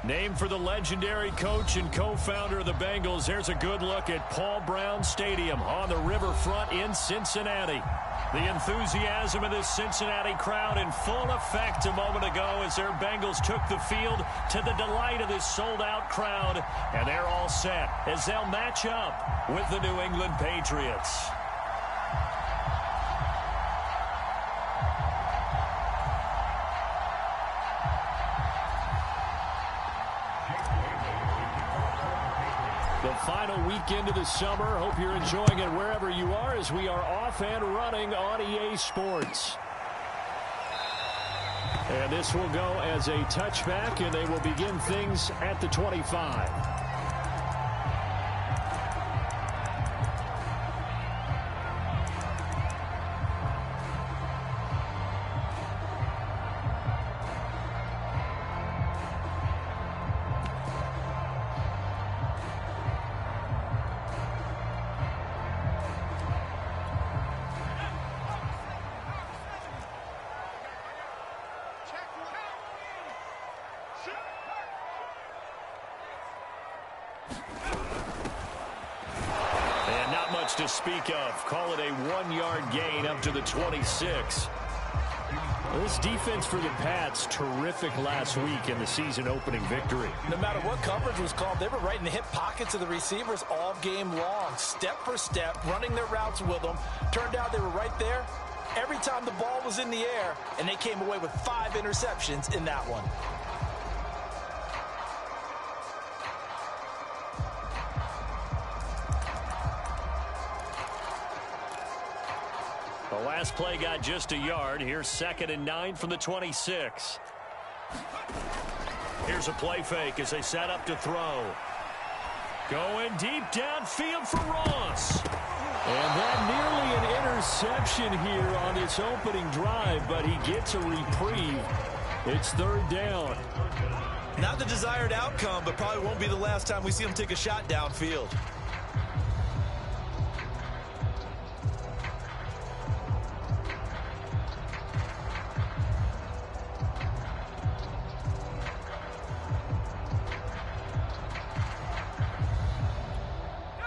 Named for the legendary coach and co-founder of the Bengals, here's a good look at Paul Brown Stadium on the riverfront in Cincinnati. The enthusiasm of this Cincinnati crowd in full effect a moment ago as their Bengals took the field to the delight of this sold-out crowd. And they're all set as they'll match up with the New England Patriots. The final weekend of the summer. Hope you're enjoying it wherever you are as we are off and running on EA Sports. And this will go as a touchback, and they will begin things at the 25. To speak of. Call it a 1-yard gain up to the 26. This defense for the Pats, terrific last week in the season opening victory. No matter what coverage was called, they were right in the hip pockets of the receivers all game long, step for step, running their routes with them. Turned out they were right there every time the ball was in the air, and they came away with 5 interceptions in that one. The last play got just a yard. Here's 2nd and 9 from the 26. Here's a play fake as they set up to throw. Going deep downfield for Ross. And that nearly an interception here on this opening drive, but he gets a reprieve. It's 3rd down. Not the desired outcome, but probably won't be the last time we see him take a shot downfield.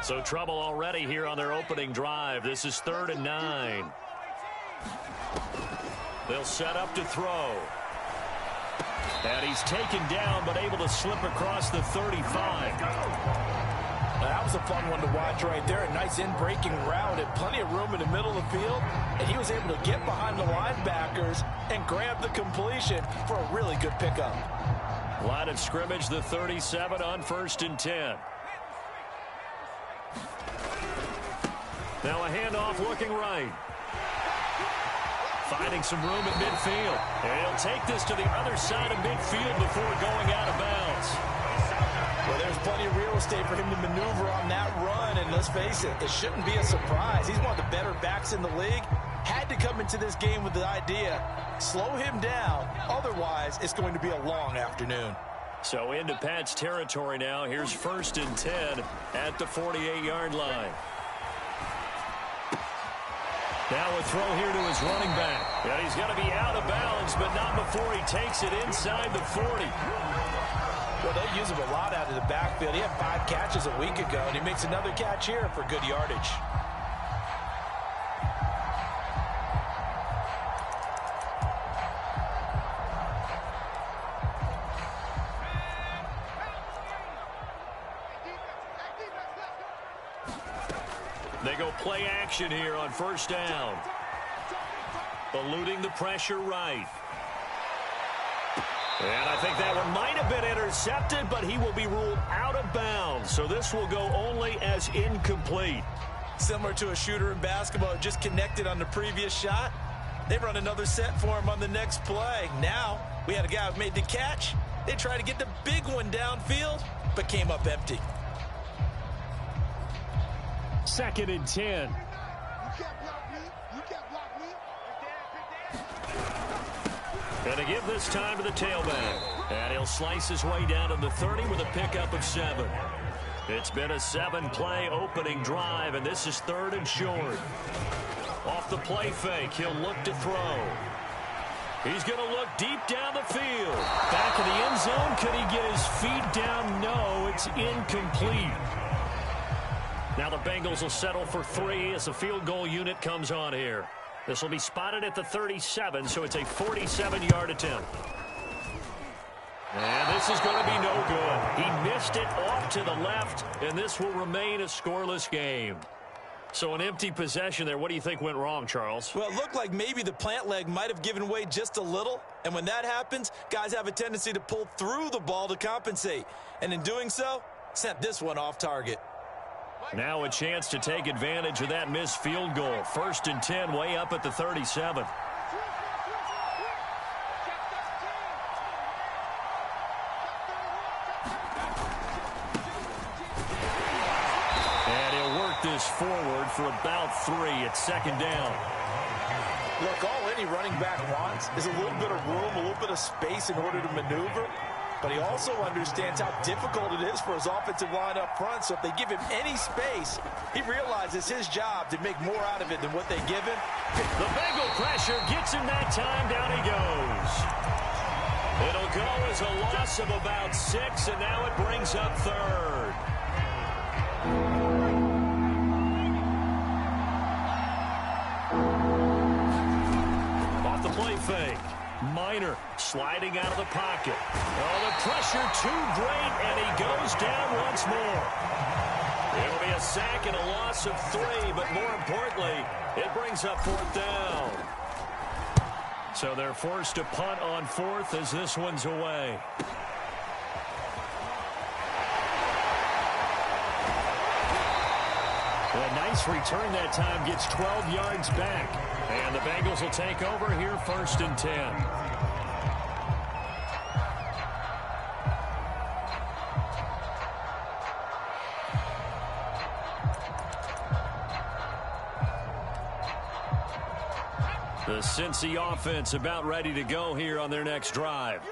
So trouble already here on their opening drive. This is 3rd and 9. They'll set up to throw. And he's taken down but able to slip across the 35. That was a fun one to watch right there. A nice in-breaking route and plenty of room in the middle of the field. And he was able to get behind the linebackers and grab the completion for a really good pickup. Line of scrimmage, the 37 on 1st and 10. Now a handoff looking right. Finding some room at midfield. And he'll take this to the other side of midfield before going out of bounds. Well, there's plenty of real estate for him to maneuver on that run. And let's face it, it shouldn't be a surprise. He's one of the better backs in the league. Had to come into this game with the idea, slow him down. Otherwise, it's going to be a long afternoon. So into Pat's territory now. Here's 1st and 10 at the 48-yard line. Now a throw here to his running back. And he's going to be out of bounds, but not before he takes it inside the 40. Well, they use him a lot out of the backfield. He had 5 catches a week ago, and he makes another catch here for good yardage. They go play action here on 1st down. Eluding the pressure right. And I think that one might have been intercepted, but he will be ruled out of bounds. So this will go only as incomplete. Similar to a shooter in basketball, just connected on the previous shot. They run another set for him on the next play. Now, we had a guy who made the catch. They tried to get the big one downfield, but came up empty. 2nd and 10. And to give this time to the tailback. And he'll slice his way down to the 30 with a pickup of 7. It's been a 7-play opening drive, and this is 3rd and short. Off the play fake, he'll look to throw. He's going to look deep down the field. Back in the end zone. Could he get his feet down? No, it's incomplete. Now the Bengals will settle for 3 as the field goal unit comes on here. This will be spotted at the 37, so it's a 47-yard attempt. And this is going to be no good. He missed it off to the left, and this will remain a scoreless game. So an empty possession there. What do you think went wrong, Charles? Well, it looked like maybe the plant leg might have given way just a little. And when that happens, guys have a tendency to pull through the ball to compensate. And in doing so, sent this one off target. Now a chance to take advantage of that missed field goal. 1st and 10, way up at the 37. And he'll work this forward for about 3 at 2nd down. Look, all any running back wants is a little bit of room, a little bit of space in order to maneuver. But he also understands how difficult it is for his offensive line up front. So if they give him any space, he realizes his job to make more out of it than what they give him. The Bengal pressure gets him that time. Down he goes. It'll go as a loss of about 6, and now it brings up 3rd. Off the play fake. Minor sliding out of the pocket. Oh, the pressure too great, and he goes down once more. It'll be a sack and a loss of 3, but more importantly, it brings up 4th down. So they're forced to punt on 4th as this one's away. A nice return that time, gets 12 yards back. And the Bengals will take over here 1st and 10. The Cincy offense about ready to go here on their next drive.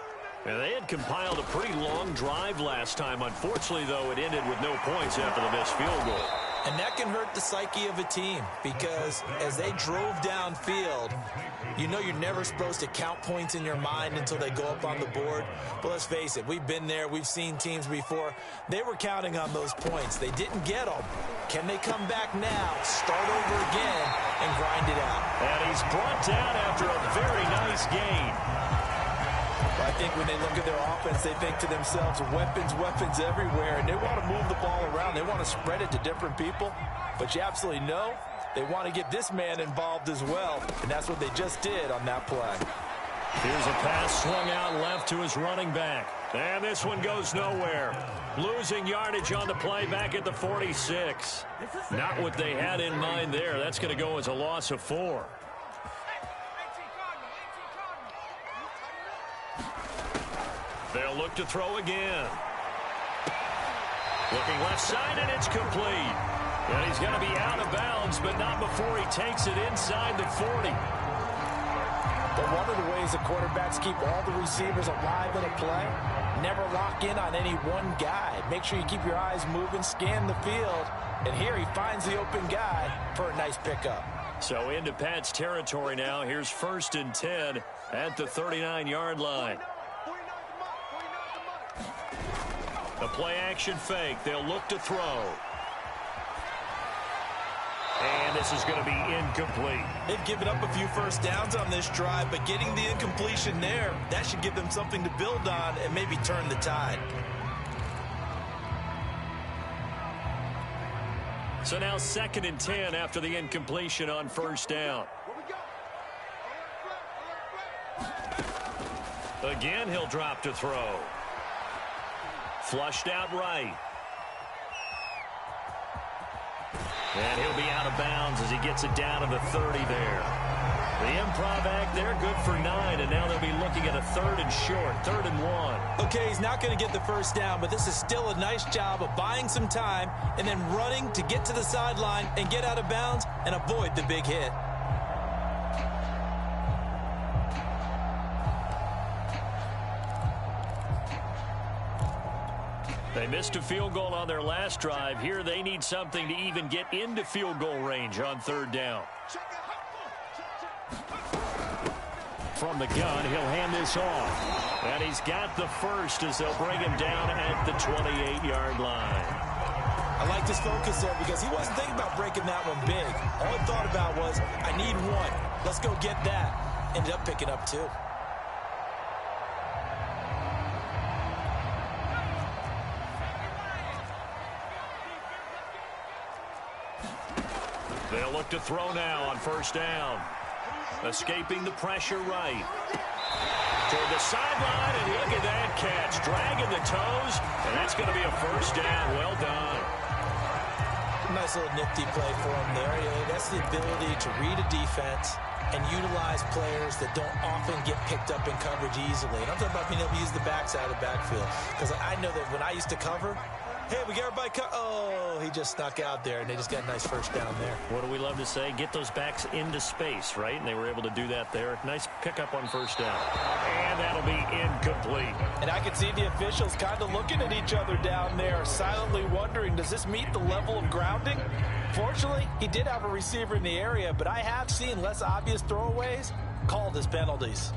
And they had compiled a pretty long drive last time. Unfortunately, though, it ended with no points after the missed field goal. And that can hurt the psyche of a team because as they drove downfield, you know you're never supposed to count points in your mind until they go up on the board. But let's face it, we've been there. We've seen teams before. They were counting on those points. They didn't get them. Can they come back now, start over again, and grind it out? And he's brought down after a very nice gain. I think when they look at their offense, they think to themselves, weapons, weapons everywhere, and they want to move the ball around. They want to spread it to different people, but you absolutely know they want to get this man involved as well, and that's what they just did on that play. Here's a pass swung out left to his running back, and this one goes nowhere. Losing yardage on the play back at the 46. Not what they had in mind there. That's going to go as a loss of 4. They'll look to throw again. Looking left side, and it's complete. And he's going to be out of bounds, but not before he takes it inside the 40. But one of the ways the quarterbacks keep all the receivers alive in a play, never lock in on any one guy. Make sure you keep your eyes moving, scan the field. And here he finds the open guy for a nice pickup. So into Pat's territory now. Here's 1st and 10 at the 39-yard line. A play-action fake. They'll look to throw. And this is going to be incomplete. They've given up a few first downs on this drive, but getting the incompletion there, that should give them something to build on and maybe turn the tide. So now 2nd and 10 after the incompletion on 1st down. Again, he'll drop to throw. Flushed out right. And he'll be out of bounds as he gets it down to the 30 there. The improv act there, good for 9, and now they'll be looking at a 3rd and short, 3rd and 1. Okay, he's not going to get the first down, but this is still a nice job of buying some time and then running to get to the sideline and get out of bounds and avoid the big hit. They missed a field goal on their last drive. Here they need something to even get into field goal range on 3rd down. From the gun, he'll hand this off. And he's got the first as they'll bring him down at the 28-yard line. I like this focus there because he wasn't thinking about breaking that one big. All he thought about was, I need one. Let's go get that. Ended up picking up two. They'll look to throw now on first down. Escaping the pressure right. Toward the sideline, and look at that catch. Dragging the toes, and that's going to be a first down. Well done. Nice little nifty play for him there. That's the ability to read a defense and utilize players that don't often get picked up in coverage easily. And I'm talking about being able to use the backside of the backfield. Because I know that when I used to cover, hey, we got everybody oh, he just snuck out there, and they just got a nice first down there. What do we love to say? Get those backs into space, right? And they were able to do that there. Nice pickup on first down. And that'll be incomplete. And I can see the officials kind of looking at each other down there, silently wondering, does this meet the level of grounding? Fortunately, he did have a receiver in the area, but I have seen less obvious throwaways called as penalties.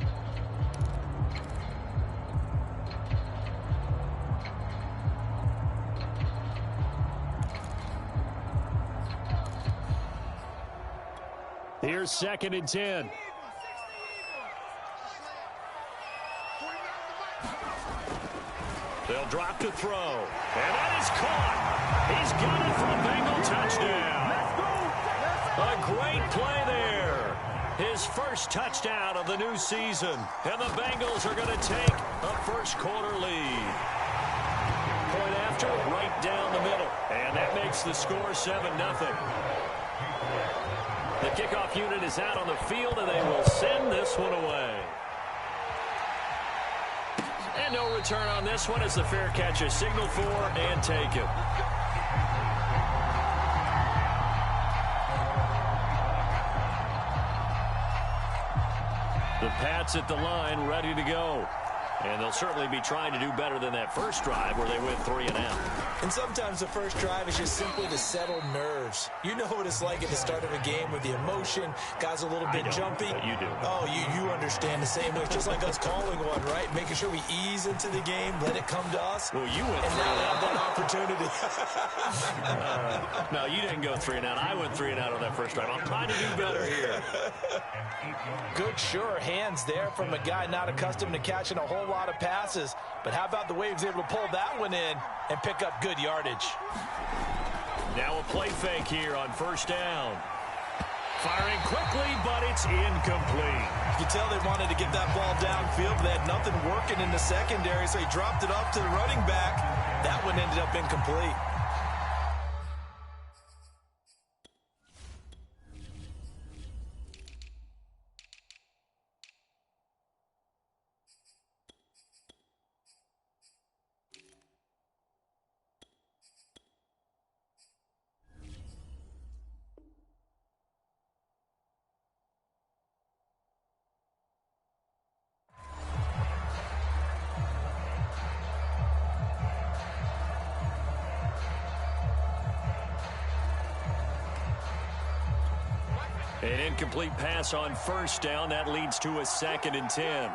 Here's 2nd and 10. They'll drop to throw. And that is caught. He's got it for a Bengal touchdown. A great play there. His first touchdown of the new season. And the Bengals are going to take a first-quarter lead. Point after, right down the middle. And that makes the score 7-0. The kickoff unit is out on the field, and they will send this one away. And no return on this one as the fair catch is signaled for and taken. The Pats at the line, ready to go. And they'll certainly be trying to do better than that first drive where they went 3 and out. And sometimes the first drive is just simply to settle nerves. You know what it's like at the start of a game with the emotion. Guys are a little bit jumpy. You do. Oh, you understand the same way. It's just like us calling one, right? Making sure we ease into the game, let it come to us. Well, you went and now we have that opportunity. No, you didn't go 3 and out. I went 3 and out on that first drive. I'm trying to do better here. Good, sure hands there from a guy not accustomed to catching a whole lot of passes. But how about the way he was able to pull that one in and pick up good yardage? Now a play fake here on first down. Firing quickly, but it's incomplete. You can tell they wanted to get that ball downfield, but they had nothing working in the secondary, so he dropped it off to the running back. That one ended up incomplete. An incomplete pass on first down. That leads to a 2nd and 10.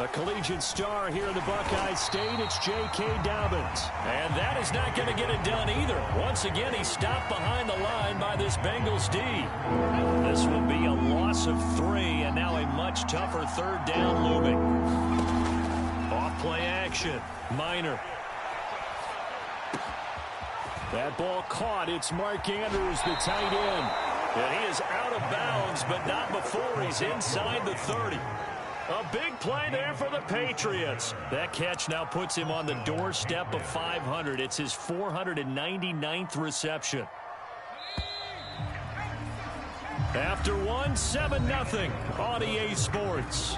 A collegiate star here in the Buckeye State, it's J.K. Dobbins. And that is not going to get it done either. Once again, he's stopped behind the line by this Bengals D. This will be a loss of 3, and now a much tougher 3rd down looming. Off play action. Minor. That ball caught. It's Mark Andrews, the tight end. And he is out of bounds, but not before he's inside the 30. A big play there for the Patriots. That catch now puts him on the doorstep of 500. It's his 499th reception. After one, 7-0 on EA Sports.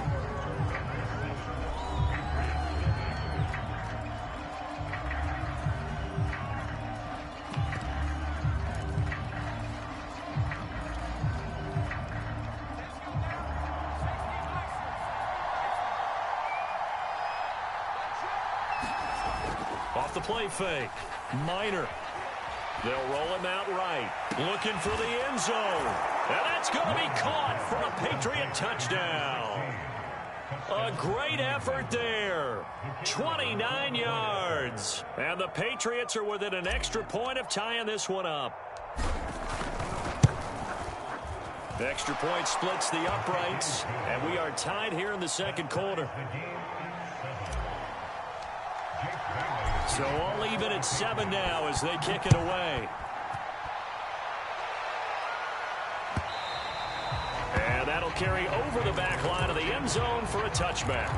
Off the play fake. Minor. They'll roll him out right. Looking for the end zone. And that's going to be caught for a Patriot touchdown. A great effort there. 29 yards. And the Patriots are within an extra point of tying this one up. The extra point splits the uprights, and we are tied here in the second quarter. So all even at 7 now as they kick it away. And that'll carry over the back line of the end zone for a touchback.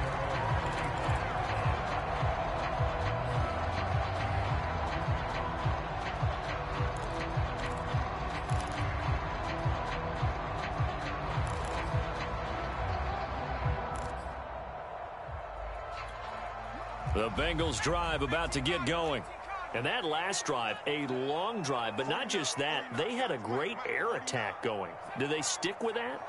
The Bengals drive about to get going. And that last drive, a long drive, but not just that. They had a great air attack going. Do they stick with that?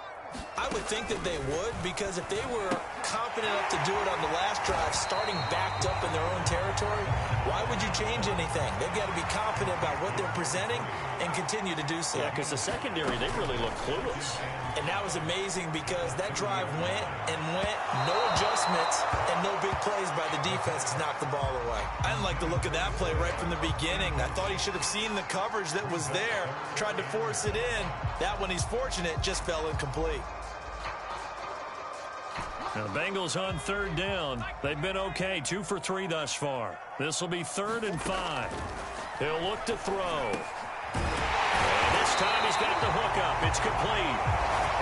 I would think that they would, because if they were confident enough to do it on the last drive, starting backed up in their own territory, why would you change anything? They've got to be confident about what they're presenting and continue to do so. Yeah, because the secondary, they really look clueless. And that was amazing because that drive went and went, no adjustments, and no big plays by the defense to knock the ball away. I didn't like the look of that play right from the beginning. I thought he should have seen the coverage that was there, tried to force it in. That one, he's fortunate, just fell incomplete. Now the Bengals on third down. They've been okay, 2 for 3 thus far. This will be 3rd and 5. He'll look to throw. And this time he's got the hook up. It's complete.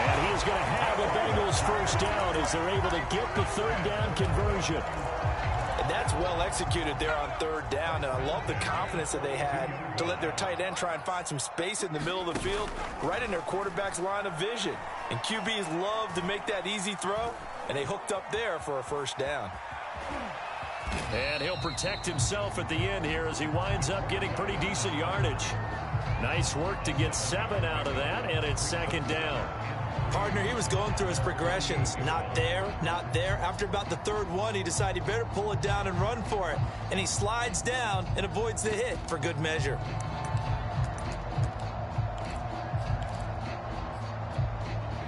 And he is going to have a Bengals first down as they're able to get the 3rd down conversion. And that's well executed there on 3rd down. And I love the confidence that they had to let their tight end try and find some space in the middle of the field, right in their quarterback's line of vision. And QBs love to make that easy throw, and they hooked up there for a first down. And he'll protect himself at the end here as he winds up getting pretty decent yardage. Nice work to get 7 out of that, and it's 2nd down. Partner, he was going through his progressions. Not there, not there. After about the 3rd one, he decided he better pull it down and run for it. And he slides down and avoids the hit for good measure.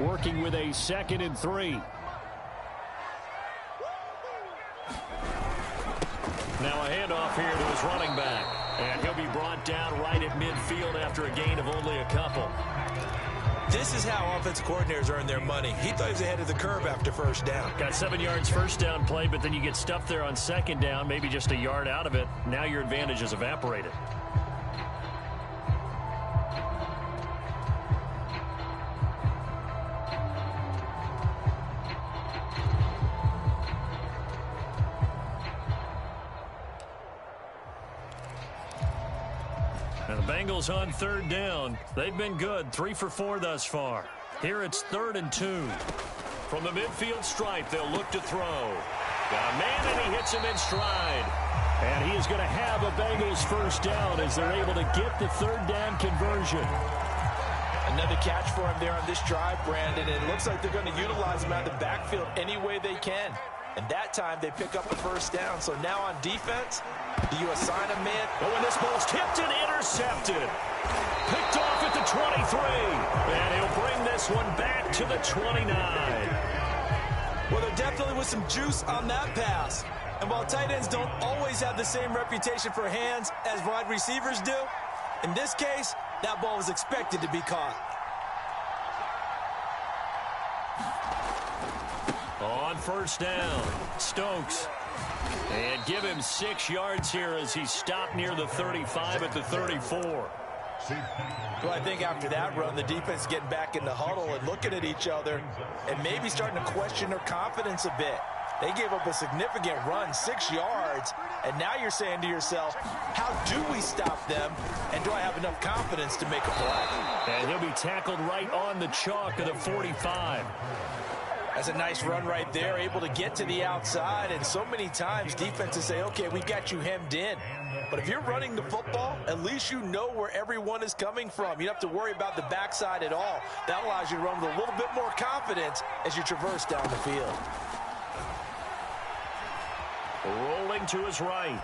Working with a 2nd and 3. Now a handoff here to his running back. And he'll be brought down right at midfield after a gain of only a couple. This is how offensive coordinators earn their money. He thought he was ahead of the curve after first down. Got 7 yards first down play, but then you get stuffed there on 2nd down, maybe just a yard out of it. Now your advantage is evaporated. And the Bengals on 3rd down. They've been good, 3 for 4 thus far. Here it's 3rd and 2. From the midfield stripe, they'll look to throw. Got a man, and he hits him in stride. And he is going to have a Bengals first down as they're able to get the 3rd down conversion. Another catch for him there on this drive, Brandon. And it looks like they're going to utilize him out of the backfield any way they can. And that time they pick up the first down. So now on defense, do you assign a man? Oh, and this ball's tipped and intercepted. Picked off at the 23. And he'll bring this one back to the 29. Well, there definitely was some juice on that pass. And while tight ends don't always have the same reputation for hands as wide receivers do, in this case, that ball was expected to be caught. On first down, Stokes. And give him 6 yards here as he stopped near the 35 at the 34. Well, I think after that run, the defense is getting back in the huddle and looking at each other and maybe starting to question their confidence a bit. They gave up a significant run, 6 yards, and now you're saying to yourself, how do we stop them, and do I have enough confidence to make a play? And he'll be tackled right on the chalk of the 45. That's a nice run right there, able to get to the outside, and so many times defenses say, okay, we got you hemmed in. But if you're running the football, at least you know where everyone is coming from. You don't have to worry about the backside at all. That allows you to run with a little bit more confidence as you traverse down the field. Rolling to his right.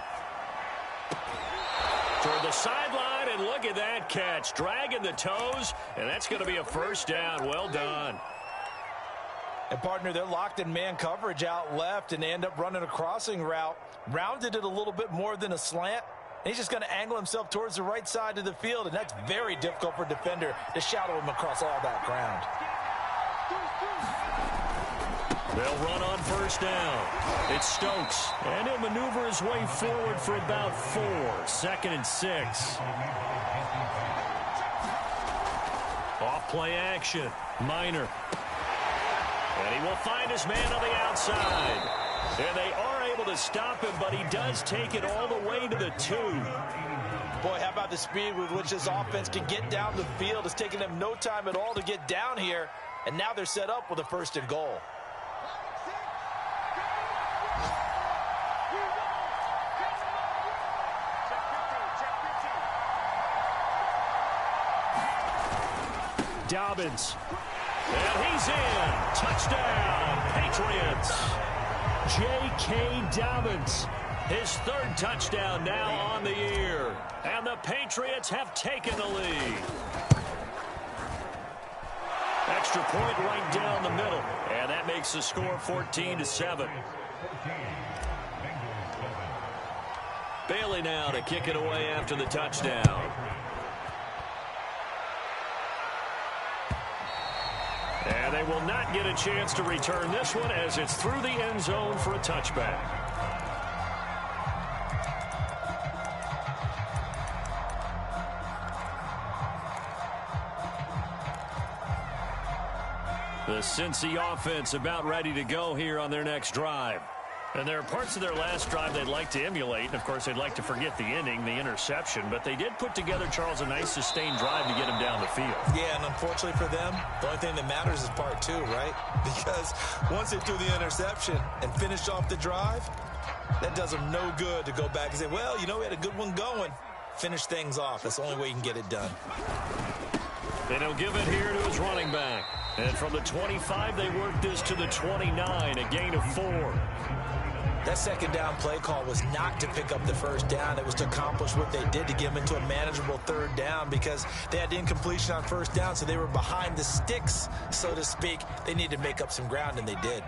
Toward the sideline, And look at that catch. Dragging the toes, and that's going to be a first down. Well done. And, partner, they're locked in man coverage out left, and they end up running a crossing route. Rounded it a little bit more than a slant. And he's just going to angle himself towards the right side of the field, and that's very difficult for a defender to shadow him across all that ground. They'll run on first down. It's Stokes, and he'll maneuver his way forward for about 4. 2nd and 6. Off play action. Minor. And he will find his man on the outside. And they are able to stop him, but he does take it all the way to the 2. Boy, how about the speed with which this offense can get down the field? It's taken them no time at all to get down here, and now they're set up with a 1st and goal. Dobbins. And he's in. Touchdown, Patriots. J.K. Dobbins. His 3rd touchdown now on the year. And the Patriots have taken the lead. Extra point right down the middle. And that makes the score 14-7. Bailey now to kick it away after the touchdown. And they will not get a chance to return this one as it's through the end zone for a touchback. The Cincy offense about ready to go here on their next drive. And there are parts of their last drive they'd like to emulate. And, of course, they'd like to forget the ending, the interception. But they did put together, Charles, a nice sustained drive to get him down the field. Yeah, and unfortunately for them, the only thing that matters is part 2, right? Because once they threw the interception and finished off the drive, that does them no good to go back and say, well, you know, we had a good one going. Finish things off. That's the only way you can get it done. And he'll give it here to his running back. And from the 25, they work this to the 29, a gain of 4. That 2nd down play call was not to pick up the 1st down. It was to accomplish what they did to get them into a manageable 3rd down because they had incompletion on 1st down, so they were behind the sticks, so to speak. They needed to make up some ground, and they did.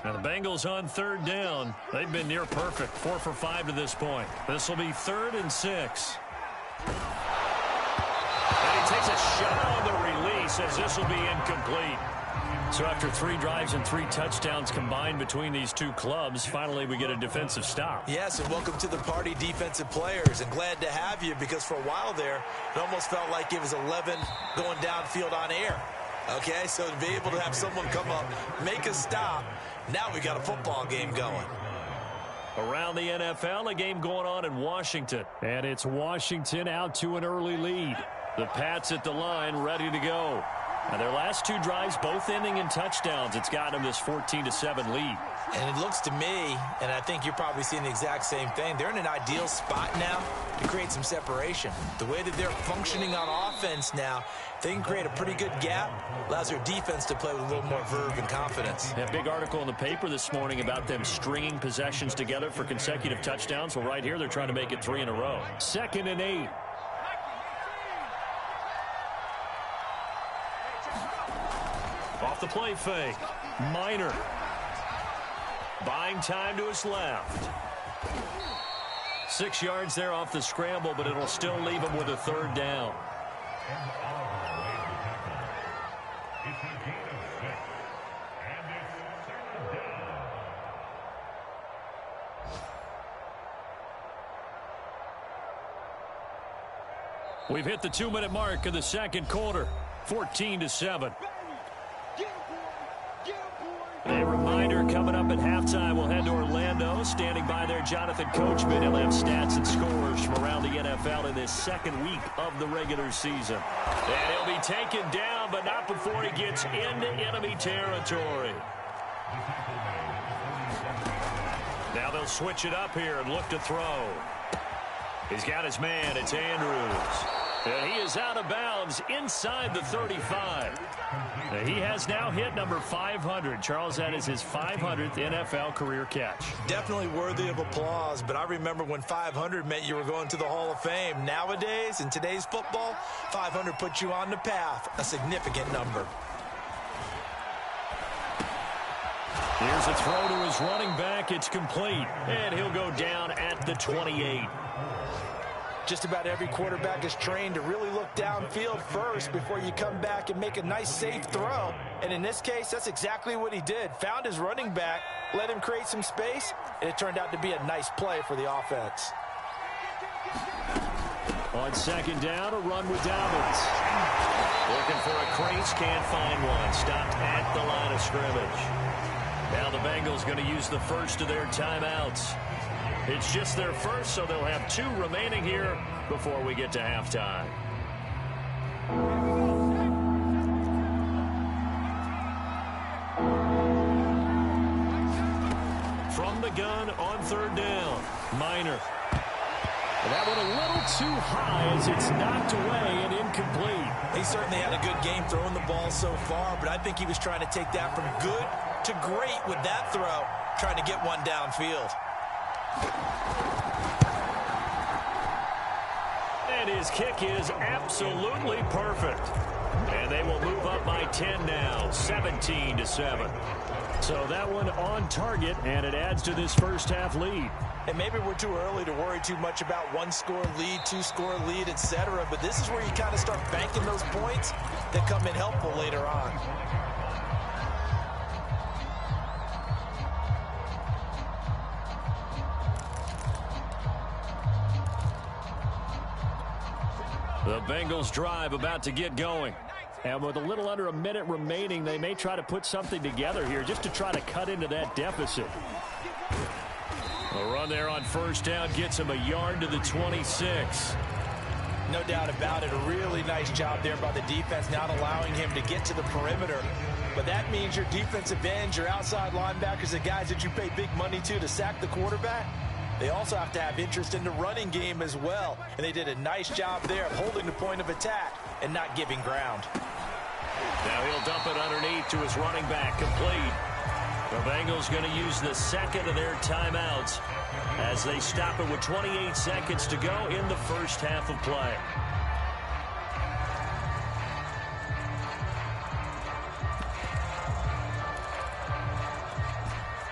Now the Bengals on 3rd down. They've been near perfect, 4 for 5 to this point. This will be 3rd and 6. And he takes a shot on the release as this will be incomplete. So after 3 drives and 3 touchdowns combined between these two clubs, finally we get a defensive stop. Yes, and welcome to the party, defensive players, and glad to have you because for a while there, it almost felt like it was 11 going downfield on air. Okay, so to be able to have someone come up, make a stop, now we got a football game going. Around the NFL, a game going on in Washington. And it's Washington out to an early lead. The Pats at the line, ready to go. Now their last 2 drives, both ending in touchdowns. It's got them this 14-7 lead. And it looks to me, and I think you're probably seeing the exact same thing, they're in an ideal spot now to create some separation. The way that they're functioning on offense now, they can create a pretty good gap, allows their defense to play with a little more verve and confidence. A big article in the paper this morning about them stringing possessions together for consecutive touchdowns. Well, right here, they're trying to make it 3 in a row. 2nd and 8. Off the play fake. Minor. Buying time to his left. 6 yards there off the scramble, but it'll still leave him with a 3rd down. We've hit the 2-minute mark of the 2nd quarter. 14-7. A reminder coming up at halftime. We'll head to Orlando. Standing by there, Jonathan Coachman. He'll have stats and scores from around the NFL in this 2nd week of the regular season. And he'll be taken down, but not before he gets into enemy territory. Now they'll switch it up here and look to throw. He's got his man. It's Andrews. And he is out of bounds inside the 35. He has now hit number 500. Charles, that is his 500th NFL career catch. Definitely worthy of applause, but I remember when 500 meant you were going to the Hall of Fame. Nowadays, in today's football, 500 puts you on the path, a significant number. Here's a throw to his running back. It's complete, and he'll go down at the 28. Just about every quarterback is trained to really look downfield first before you come back and make a nice, safe throw. And in this case, that's exactly what he did. Found his running back, let him create some space, and it turned out to be a nice play for the offense. On second down, a run with Dobbins. Looking for a crease, can't find one. Stopped at the line of scrimmage. Now the Bengals going to use the first of their timeouts. It's just their first, so they'll have 2 remaining here before we get to halftime. From the gun on third down, Minor. That one a little too high as it's knocked away and incomplete. He certainly had a good game throwing the ball so far, but I think he was trying to take that from good to great with that throw, trying to get one downfield. And his kick is absolutely perfect. And they will move up by 10 now, 17-7. So that one on target, and it adds to this first half lead. And maybe we're too early to worry too much about 1-score lead, 2-score lead, etc. But this is where you kind of start banking those points that come in helpful later on. The Bengals drive about to get going. And with a little under a minute remaining, they may try to put something together here just to try to cut into that deficit. A run there on first down gets him a yard to the 26. No doubt about it. A really nice job there by the defense, not allowing him to get to the perimeter. But that means your defensive ends, your outside linebackers, the guys that you pay big money to sack the quarterback, they also have to have interest in the running game as well. And they did a nice job there of holding the point of attack and not giving ground. Now he'll dump it underneath to his running back, complete. The Bengals going to use the second of their timeouts as they stop it with 28 seconds to go in the first half of play.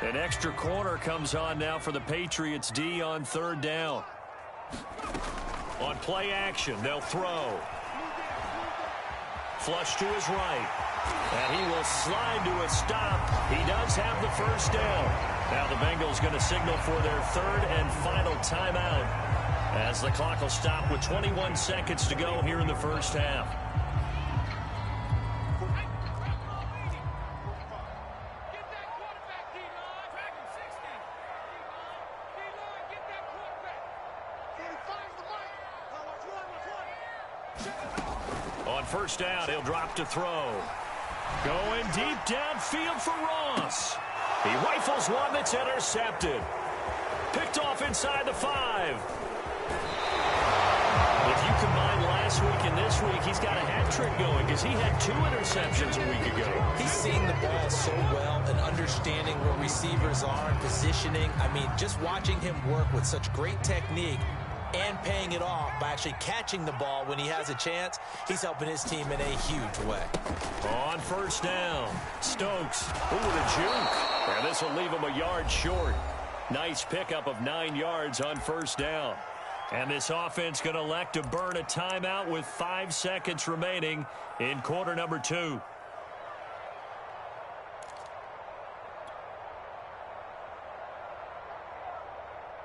An extra corner comes on now for the Patriots D on third down. On play action, they'll throw. Flush to his right. And he will slide to a stop. He does have the first down. Now the Bengals going to signal for their third and final timeout as the clock will stop with 21 seconds to go here in the first half. On first down, he'll drop to throw. Going deep downfield for Ross. He rifles one that's intercepted. Picked off inside the 5. If you combine last week and this week, he's got a hat trick going because he had 2 interceptions a week ago. He's seeing the ball so well and understanding where receivers are and positioning. I mean, just watching him work with such great technique and paying it off by actually catching the ball when he has a chance, he's helping his team in a huge way. On first down, Stokes. Ooh, the juke. And this will leave him a yard short. Nice pickup of 9 yards on first down. And this offense going to elect to burn a timeout with 5 seconds remaining in quarter number 2.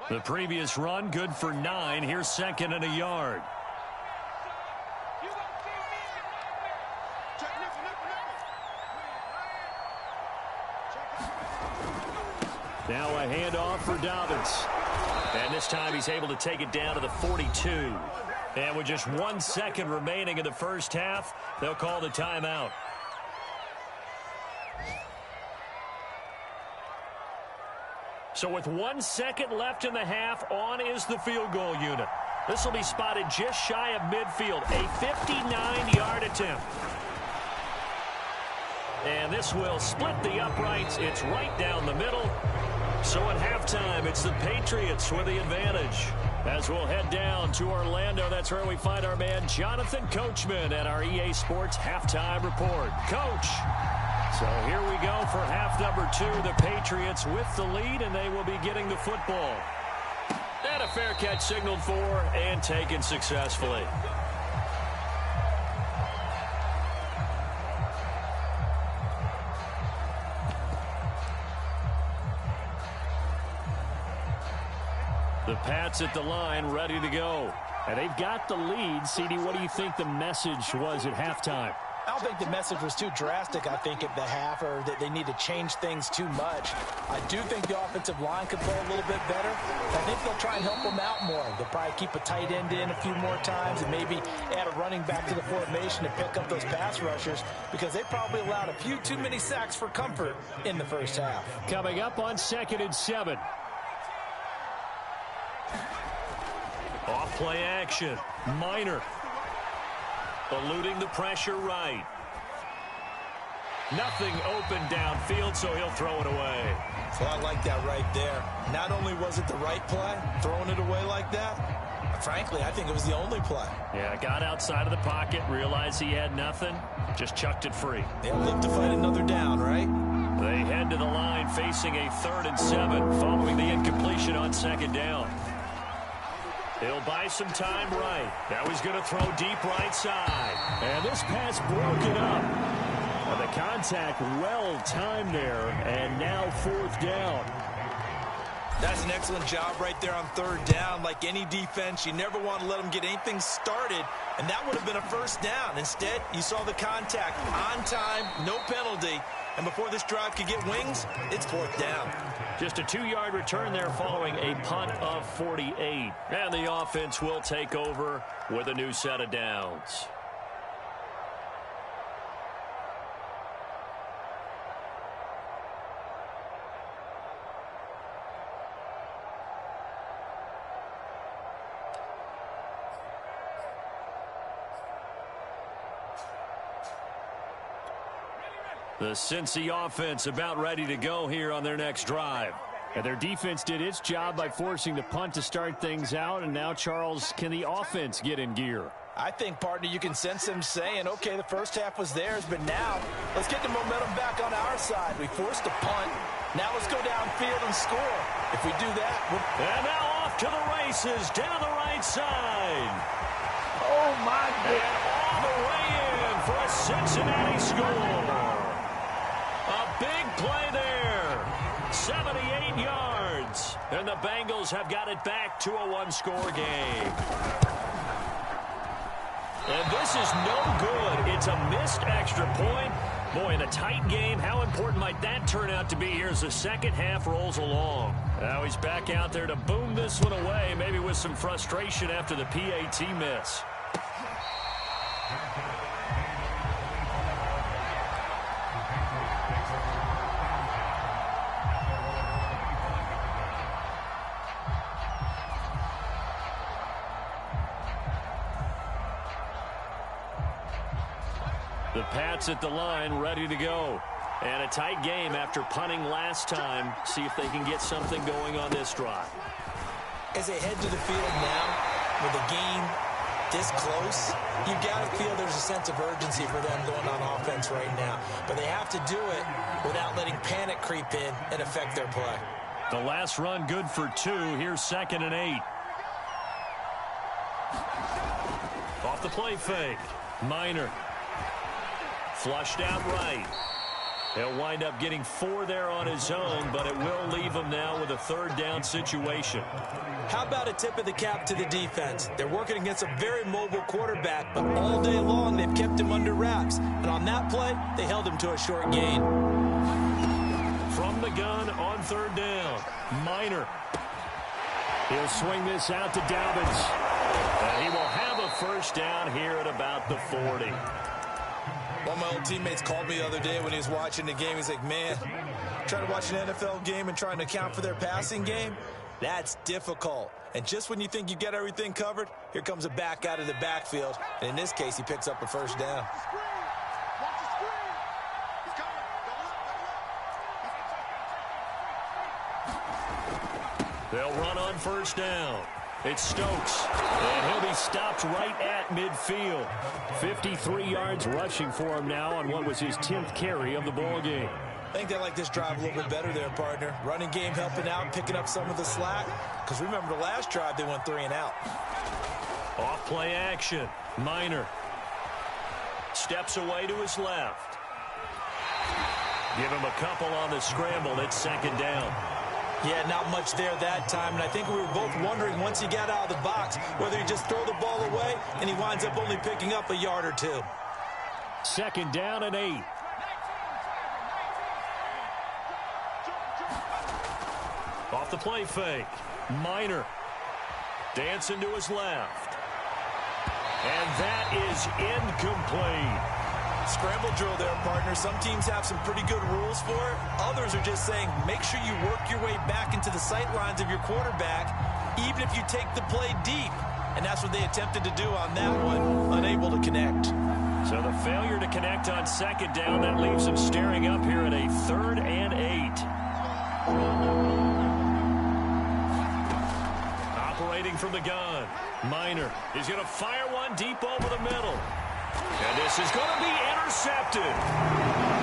The previous run, good for 9. Here's second and a yard. Now a handoff for Dobbins. And this time he's able to take it down to the 42. And with just 1 second remaining in the first half, they'll call the timeout. So with 1 second left in the half, on is the field goal unit. This will be spotted just shy of midfield. A 59-yard attempt. And this will split the uprights. It's right down the middle. So at halftime, it's the Patriots with the advantage. As we'll head down to Orlando, that's where we find our man Jonathan Coachman at our EA Sports Halftime Report. Coach, so here we go for half number 2. The Patriots with the lead, and they will be getting the football. And a fair catch signaled for and taken successfully. The Pats at the line, ready to go. And they've got the lead. CD, what do you think the message was at halftime? I don't think the message was too drastic, I think, at the half, or that they need to change things too much. I do think the offensive line could play a little bit better. I think they'll try and help them out more. They'll probably keep a tight end in a few more times and maybe add a running back to the formation to pick up those pass rushers, because they probably allowed a few too many sacks for comfort in the first half. Coming up on 2nd and 7. Off play action. Minor. Eluding the pressure right. Nothing open downfield, so he'll throw it away. So I like that right there. Not only was it the right play, throwing it away like that, frankly, I think it was the only play. Yeah, got outside of the pocket, realized he had nothing, just chucked it free. They'll live to fight another down, right? They head to the line facing a 3rd and 7 following the incompletion on 2nd down. He'll buy some time right. Now he's going to throw deep right side. And this pass broken up. The contact well timed there. And now 4th down. That's an excellent job right there on 3rd down. Like any defense, you never want to let them get anything started. And that would have been a 1st down. Instead, you saw the contact on time, no penalty. And before this drive could get wings, it's 4th down. Just a 2-yard return there following a punt of 48. And the offense will take over with a new set of downs. The Cincy offense about ready to go here on their next drive. And their defense did its job by forcing the punt to start things out. And now, Charles, can the offense get in gear? I think, partner, you can sense them saying, okay, the first half was theirs, but now let's get the momentum back on our side. We forced a punt. Now let's go downfield and score. If we do that, and now off to the races down the right side. Oh, my goodness. And all the way in for a Cincinnati score. A big play there. 78 yards. And the Bengals have got it back to a 1-score game. And this is no good. It's a missed extra point. Boy, in a tight game, how important might that turn out to be here as the second half rolls along? Now he's back out there to boom this one away, maybe with some frustration after the PAT miss. The Pats at the line, ready to go. And a tight game after punting last time. See if they can get something going on this drive. As they head to the field now, with the game this close, you've got to feel there's a sense of urgency for them going on offense right now. But they have to do it without letting panic creep in and affect their play. The last run good for 2. Here's 2nd and 8. Off the play fake. Minor. Flushed out right. He'll wind up getting 4 there on his own, but it will leave him now with a 3rd down situation. How about a tip of the cap to the defense? They're working against a very mobile quarterback, but all day long they've kept him under wraps. And on that play, they held him to a short gain. From the gun on 3rd down. Minor. He'll swing this out to Dobbins. And he will have a 1st down here at about the 40. One of my old teammates called me the other day when he was watching the game. He's like, man, trying to watch an NFL game and trying to account for their passing game. That's difficult. And just when you think you get everything covered, here comes a back out of the backfield. And in this case, he picks up a first down. They'll run on first down. It's Stokes, and he'll be stopped right at midfield. 53 yards rushing for him now on what was his 10th carry of the ball game. I think they like this drive a little bit better there, partner. Running game helping out, picking up some of the slack. Because remember, the last drive, they went 3 and out. Off play action. Minor steps away to his left. Give him a couple on the scramble. It's second down. Yeah, not much there that time. And I think we were both wondering once he got out of the box whether he just throw the ball away and he winds up only picking up a yard or 2. Second down and 8. Off the play fake. Minor dancing to his left. And that is incomplete. Scramble drill there, partner. Some teams have some pretty good rules for it. Others are just saying make sure you work your way back into the sight lines of your quarterback, even if you take the play deep. And that's what they attempted to do on that one, unable to connect. So the failure to connect on second down, that leaves them staring up here at a 3rd and 8. Operating from the gun. Minor is going to fire one deep over the middle. And this is going to be intercepted.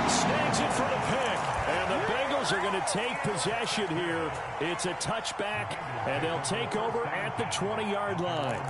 Snags it for the pick. And the Bengals are going to take possession here. It's a touchback, and they'll take over at the 20-yard line.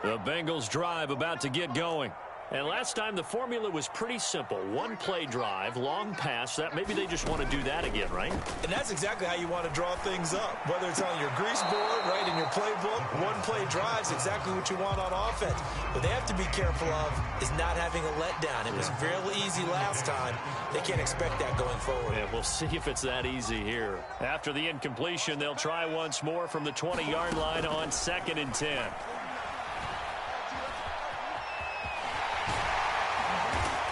The Bengals drive about to get going. And last time the formula was pretty simple. One play drive, long pass. That maybe they just want to do that again, right? And that's exactly how you want to draw things up. Whether it's on your grease board, right, in your playbook, one play drive is exactly what you want on offense. What they have to be careful of is not having a letdown. It was real easy last time. They can't expect that going forward. Yeah, we'll see if it's that easy here. After the incompletion, they'll try once more from the 20-yard line on 2nd and 10.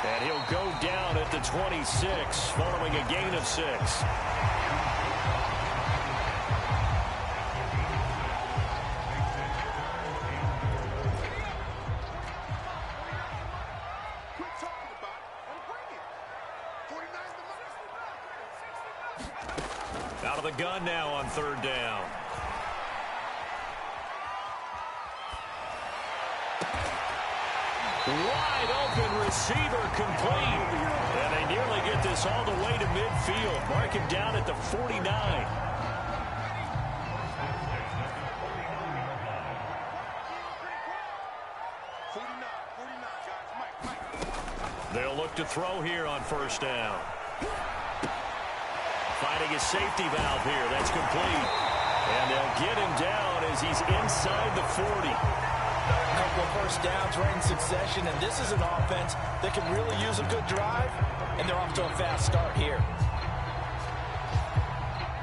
And he'll go down at the 26 following a gain of 6. Out of the gun now on 3rd down. Wide open receiver complete. And they nearly get this all the way to midfield. Mark him down at the 49. They'll look to throw here on 1st down. Finding a safety valve here. That's complete. And they'll get him down as he's inside the 40. A couple of first downs right in succession, and this is an offense that can really use a good drive, and they're off to a fast start here.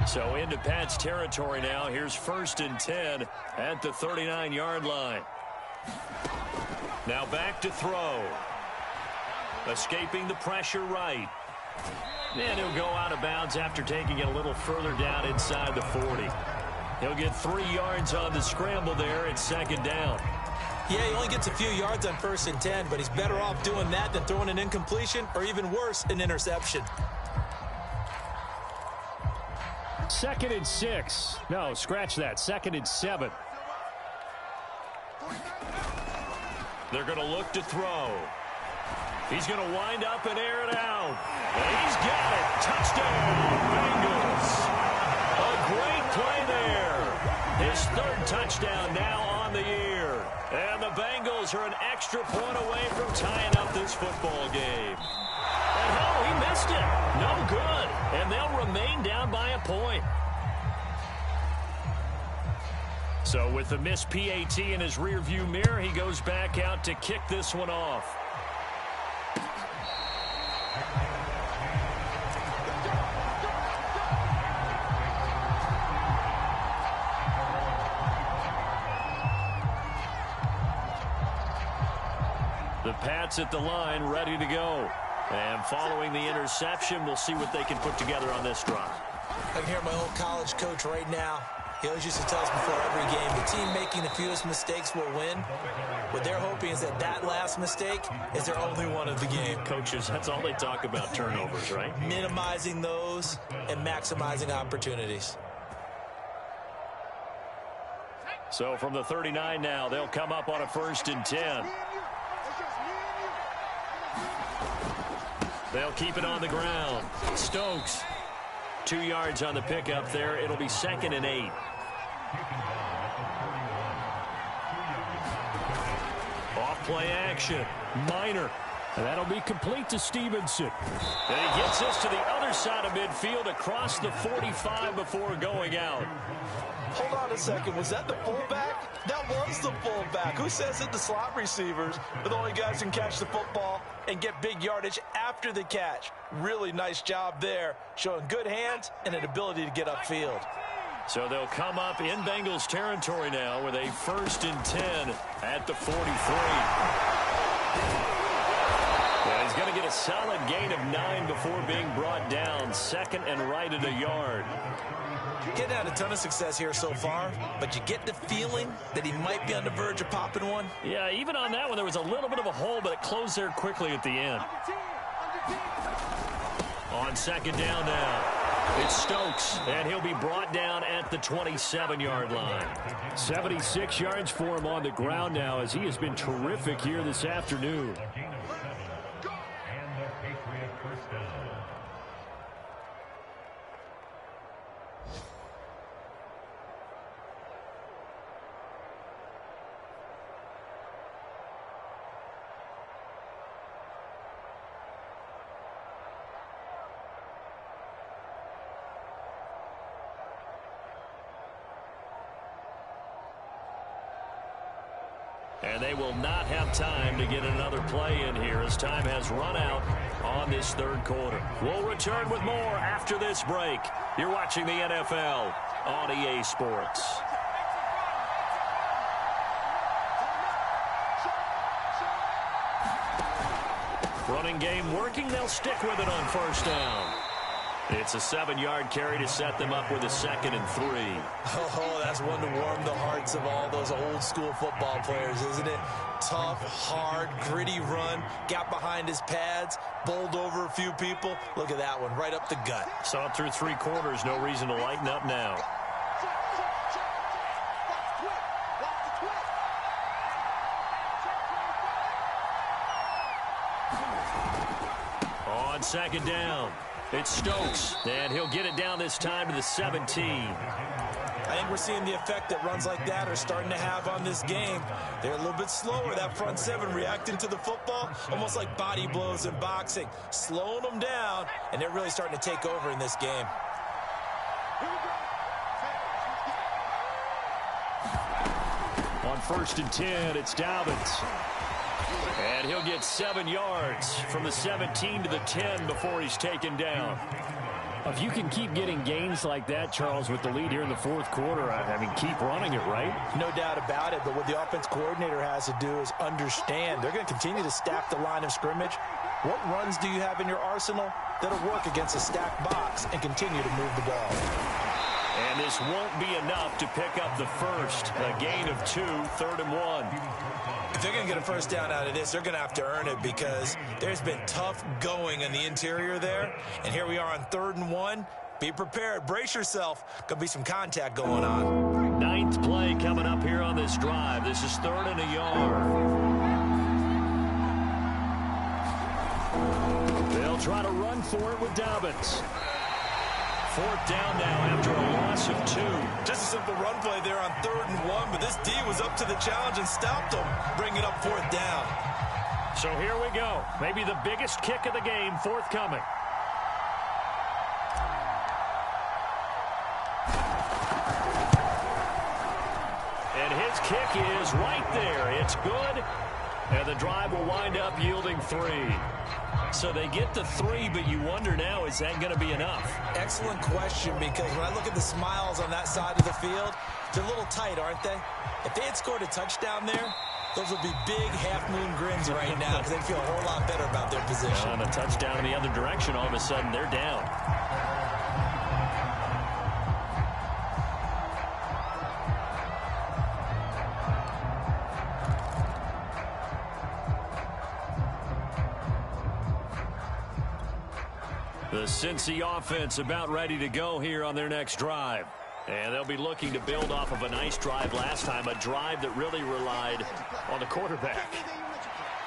So into Pat's territory now. Here's 1st and 10 at the 39-yard line. Now back to throw. Escaping the pressure right. And he'll go out of bounds after taking it a little further down inside the 40. He'll get 3 yards on the scramble there at 2nd down. Yeah, he only gets a few yards on 1st and 10, but he's better off doing that than throwing an incompletion or even worse, an interception. 2nd and 6. No, scratch that. 2nd and 7. They're going to look to throw. He's going to wind up and air it out. And he's got it. Touchdown, Bengals. A great play there. His 3rd touchdown now on the year. And the Bengals are an extra point away from tying up this football game. And oh, he missed it. No good. And they'll remain down by a point. So with the missed PAT in his rearview mirror, he goes back out to kick this one off. Pats at the line, ready to go. And following the interception, we'll see what they can put together on this drive. I can hear my old college coach right now. He always used to tell us before every game, the team making the fewest mistakes will win. What they're hoping is that that last mistake is their only one of the game. Coaches, that's all they talk about, turnovers, right? Minimizing those and maximizing opportunities. So from the 39 now, they'll come up on a 1st and 10. They'll keep it on the ground. Stokes, 2 yards on the pickup there. It'll be 2nd and 8. Off play action. Minor. And that'll be complete to Stevenson. And he gets this to the other side of midfield across the 45 before going out. Hold on a second. Was that the fullback? That was the fullback. Who says that the slot receivers are the only guys who can catch the football and get big yardage after the catch? Really nice job there, showing good hands and an ability to get upfield. So they'll come up in Bengals territory now with a 1st and 10 at the 43. Yeah, he's going to get a solid gain of 9 before being brought down. 2nd and right at a yard. Getting had a ton of success here so far, but you get the feeling that he might be on the verge of popping one. Yeah, even on that one, there was a little bit of a hole, but it closed there quickly at the end. On 2nd down now, it's Stokes, and he'll be brought down at the 27-yard line. 76 yards for him on the ground now, as he has been terrific here this afternoon. And they will not have time to get another play in here as time has run out on this 3rd quarter. We'll return with more after this break. You're watching the NFL on EA Sports. Running game working. They'll stick with it on 1st down. It's a 7-yard carry to set them up with a 2nd and 3. Oh, that's one to warm the hearts of all those old school football players, isn't it? Tough, hard, gritty run, got behind his pads, bowled over a few people. Look at that one, right up the gut. Saw it through 3 quarters, no reason to lighten up now. On 2nd down, it's Stokes, and he'll get it down this time to the 17. I think we're seeing the effect that runs like that are starting to have on this game. They're a little bit slower, that front 7 reacting to the football, almost like body blows in boxing, slowing them down, and they're really starting to take over in this game. On 1st and 10, it's Dobbins. And he'll get 7 yards from the 17 to the 10 before he's taken down. If you can keep getting gains like that, Charles, with the lead here in the 4th quarter, I mean, keep running it, right? No doubt about it, but what the offense coordinator has to do is understand they're going to continue to stack the line of scrimmage. What runs do you have in your arsenal that'll work against a stacked box and continue to move the ball? And this won't be enough to pick up the first. A gain of 2, 3rd and 1. If they're going to get a first down out of this, they're going to have to earn it because there's been tough going in the interior there. And here we are on 3rd and 1. Be prepared. Brace yourself. Going to be some contact going on. 9th play coming up here on this drive. This is 3rd and a yard. They'll try to run for it with Dobbins. 4th down now after a loss of 2. Just a simple run play there on 3rd and 1, but this D was up to the challenge and stopped them, bringing up 4th down. So here we go. Maybe the biggest kick of the game forthcoming. And his kick is right there. It's good. And the drive will wind up yielding 3. So they get the 3, but you wonder now, is that going to be enough? Excellent question, because when I look at the smiles on that side of the field, they're a little tight, aren't they? If they had scored a touchdown there, Those will be big half-moon grins right now because they feel a whole lot better about their position. And a touchdown in the other direction, all of a sudden they're down. The Cincy offense about ready to go here on their next drive. And they'll be looking to build off of a nice drive last time, a drive that really relied on the quarterback.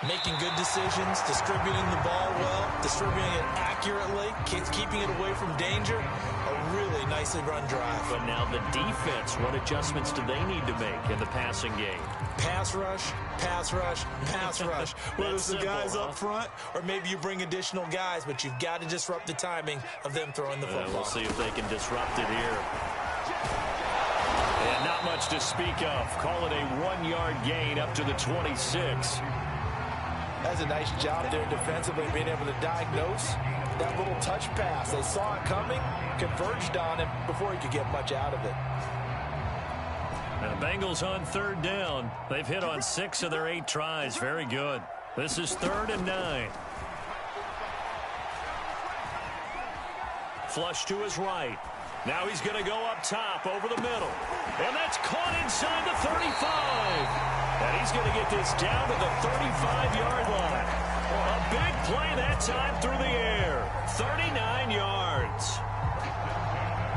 Making good decisions, distributing the ball well, distributing it accurately, keeping it away from danger. A really nicely run drive. But now the defense, what adjustments do they need to make in the passing game? Pass rush, pass rush, pass rush. Whether it's the guys up front or maybe you bring additional guys, but you've got to disrupt the timing of them throwing the football. We'll see if they can disrupt it here. And not much to speak of. Call it a 1-yard gain up to the 26. That's a nice job there defensively, being able to diagnose that little touch pass. They saw it coming, converged on it before he could get much out of it. And the Bengals on 3rd down. They've hit on 6 of their 8 tries. Very good. This is 3rd and 9. Flush to his right. Now he's going to go up top over the middle. And that's caught inside the 35. And he's going to get this down to the 35-yard line. A big play that time through the air. 39 yards.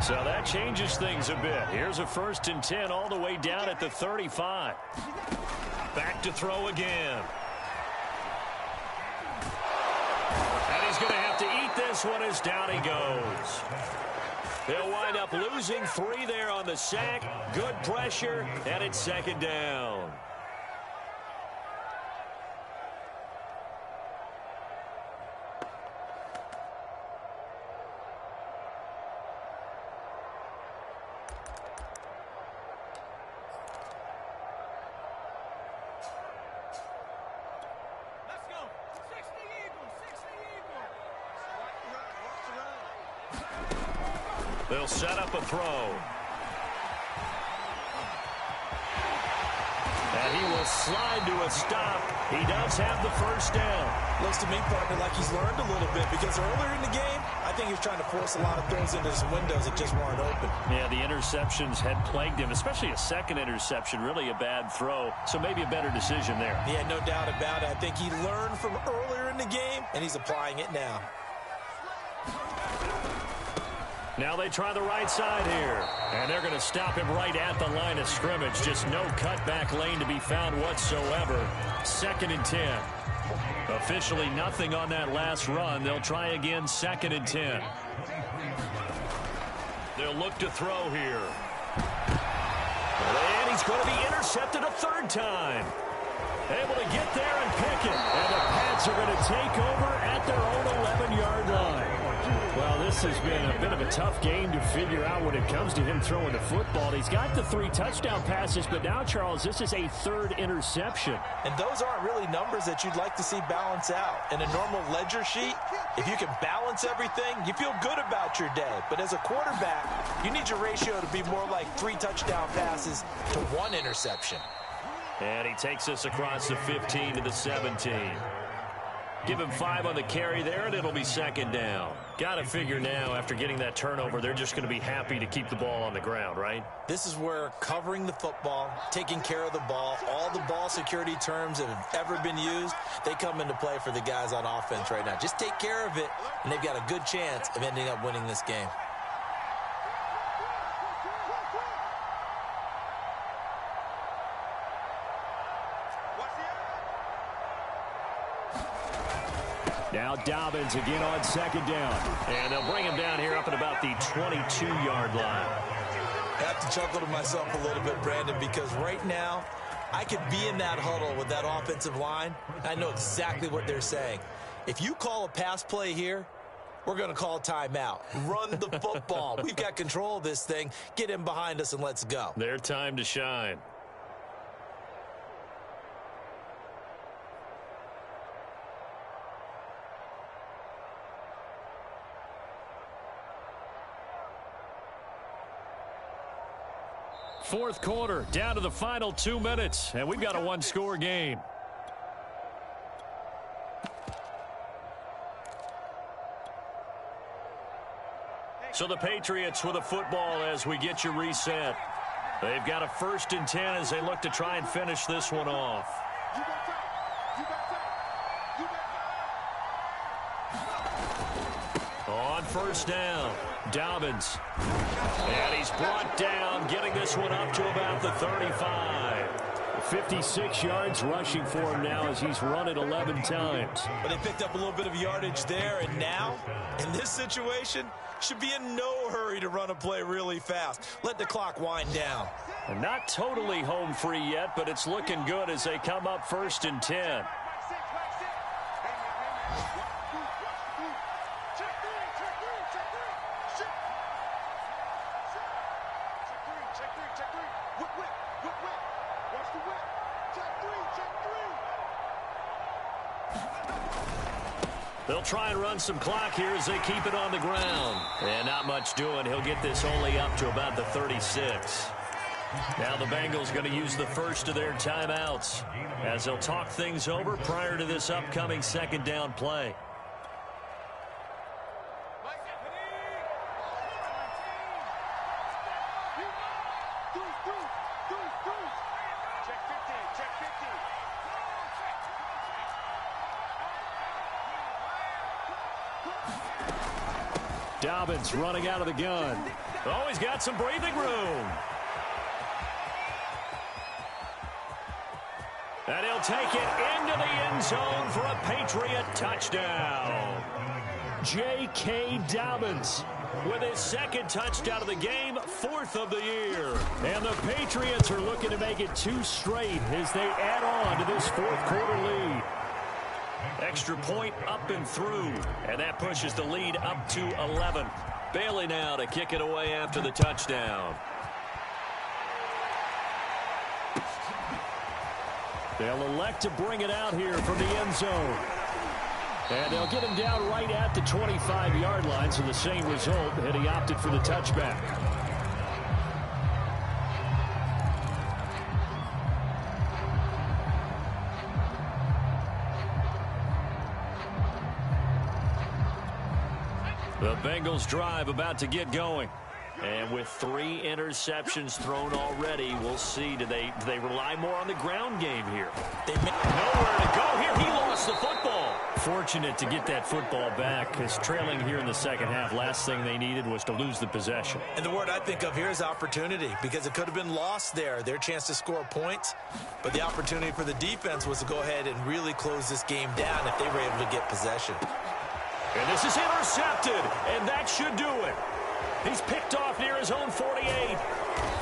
So that changes things a bit. Here's a 1st and 10 all the way down at the 35. Back to throw again. And he's going to have to eat this one as down he goes. They'll wind up losing 3 there on the sack. Good pressure, and it's 2nd down. They'll set up a throw. And he will slide to a stop. He does have the 1st down. Looks to me, partner, like he's learned a little bit because earlier in the game, I think he was trying to force a lot of throws into some windows that just weren't open. Yeah, the interceptions had plagued him, especially a 2nd interception, really a bad throw. So maybe a better decision there. Yeah, no doubt about it. I think he learned from earlier in the game, and he's applying it now. Now they try the right side here. And they're going to stop him right at the line of scrimmage. Just no cutback lane to be found whatsoever. 2nd and 10. Officially nothing on that last run. They'll try again 2nd and 10. They'll look to throw here. And he's going to be intercepted a 3rd time. Able to get there and pick it. And the Pats are going to take over at their own 11-yard line. Well, this has been a bit of a tough game to figure out when it comes to him throwing the football. He's got the 3 touchdown passes, but now, Charles, this is a 3rd interception. And those aren't really numbers that you'd like to see balance out. In a normal ledger sheet, if you can balance everything, you feel good about your day. But as a quarterback, you need your ratio to be more like 3 touchdown passes to 1 interception. And he takes us across the 15 to the 17. Give him 5 on the carry there, and it'll be 2nd down. Got to figure now, after getting that turnover, they're just going to be happy to keep the ball on the ground, right? This is where covering the football, taking care of the ball, all the ball security terms that have ever been used, they come into play for the guys on offense right now. Just take care of it, and they've got a good chance of ending up winning this game. Now Dobbins again on 2nd down. And they'll bring him down here up at about the 22-yard line. I have to chuckle to myself a little bit, Brandon, because right now I could be in that huddle with that offensive line. I know exactly what they're saying. If you call a pass play here, we're going to call timeout. Run the football. We've got control of this thing. Get him behind us and let's go. Their time to shine. fourth quarter, down to the final 2 minutes, and we've got a one-score game. So the Patriots with a football as we get you reset. They've got a 1st and 10 as they look to try and finish this one off. On first down, Dobbins. And he's brought down, getting this one up to about the 35. 56 yards rushing for him now as he's run it 11 times. But they picked up a little bit of yardage there, and now, in this situation, should be in no hurry to run a play really fast. Let the clock wind down. And not totally home free yet, but it's looking good as they come up 1st and 10. They'll try and run some clock here as they keep it on the ground. And not much doing. He'll get this only up to about the 36. Now the Bengals going to use the first of their timeouts as they'll talk things over prior to this upcoming 2nd down play. Dobbins running out of the gun. Oh, he's got some breathing room. And he'll take it into the end zone for a Patriot touchdown. J.K. Dobbins with his 2nd touchdown of the game, 4th of the year. And the Patriots are looking to make it 2 straight as they add on to this 4th quarter lead. Extra point up and through, and that pushes the lead up to 11. Bailey now to kick it away after the touchdown. They'll elect to bring it out here from the end zone. And they'll get him down right at the 25-yard line, so the same result, and he opted for the touchback. The Bengals drive about to get going. And with 3 interceptions thrown already, we'll see. Do they rely more on the ground game here? They nowhere to go here. He lost the football. Fortunate to get that football back, because trailing here in the 2nd half, last thing they needed was to lose the possession. And the word I think of here is opportunity, because it could have been lost there, their chance to score points. But the opportunity for the defense was to go ahead and really close this game down if they were able to get possession. And this is intercepted, and that should do it. He's picked off near his own 48.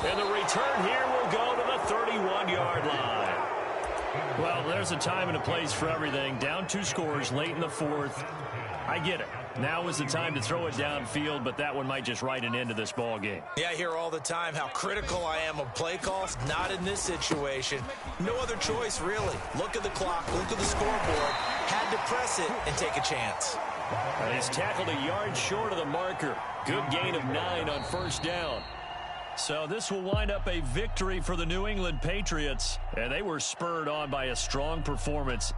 And the return here will go to the 31-yard line. Well, there's a time and a place for everything. Down 2 scores late in the 4th. I get it. Now is the time to throw it downfield, but that one might just write an end to this ball game. Yeah, I hear all the time how critical I am of play calls. Not in this situation. No other choice, really. Look at the clock. Look at the scoreboard. Had to press it and take a chance. And he's tackled a yard short of the marker. Good gain of 9 on 1st down. So this will wind up a victory for the New England Patriots. And they were spurred on by a strong performance